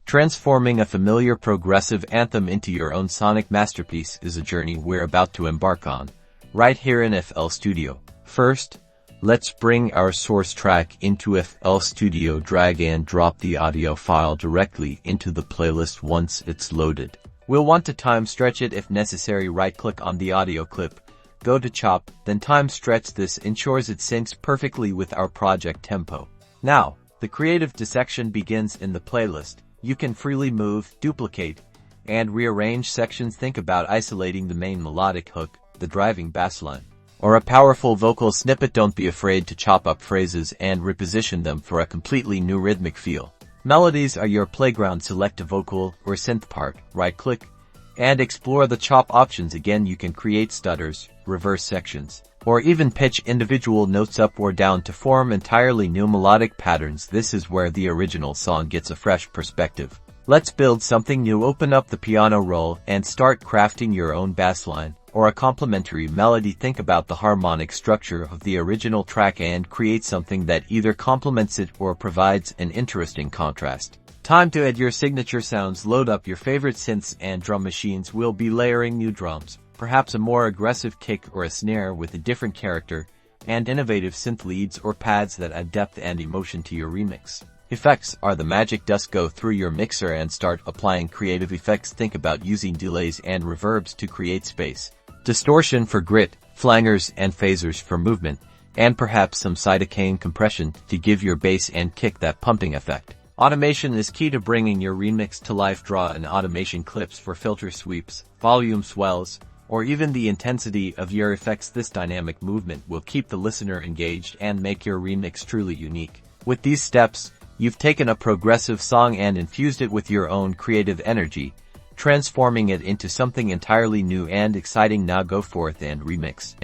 Transforming a familiar progressive anthem into your own sonic masterpiece is a journey we're about to embark on, right here in FL Studio. First, let's bring our source track into FL Studio. Drag and drop the audio file directly into the playlist once it's loaded. We'll want to time stretch it if necessary. Right-click on the audio clip, go to Chop, then time stretch. This ensures it syncs perfectly with our project tempo. Now, the creative dissection begins in the playlist. You can freely move, duplicate, and rearrange sections. Think about isolating the main melodic hook, the driving bassline, or a powerful vocal snippet. Don't be afraid to chop up phrases and reposition them for a completely new rhythmic feel. Melodies are your playground. Select a vocal or synth part, right-click, and explore the chop options. Again, you can create stutters, reverse sections, or even pitch individual notes up or down to form entirely new melodic patterns. This is where the original song gets a fresh perspective. Let's build something new. Open up the piano roll and start crafting your own bassline or a complementary melody. Think about the harmonic structure of the original track and create something that either complements it or provides an interesting contrast. Time to add your signature sounds. Load up your favorite synths and drum machines. We'll be layering new drums, perhaps a more aggressive kick or a snare with a different character, and innovative synth leads or pads that add depth and emotion to your remix. Effects are the magic dust. Go through your mixer and start applying creative effects. Think about using delays and reverbs to create space, distortion for grit, flangers and phasers for movement, and perhaps some cytokine compression to give your bass and kick that pumping effect. Automation is key to bringing your remix to life. Draw in automation clips for filter sweeps, volume swells, or even the intensity of your effects. This dynamic movement will keep the listener engaged and make your remix truly unique. With these steps, you've taken a progressive song and infused it with your own creative energy, transforming it into something entirely new and exciting. Now go forth and remix.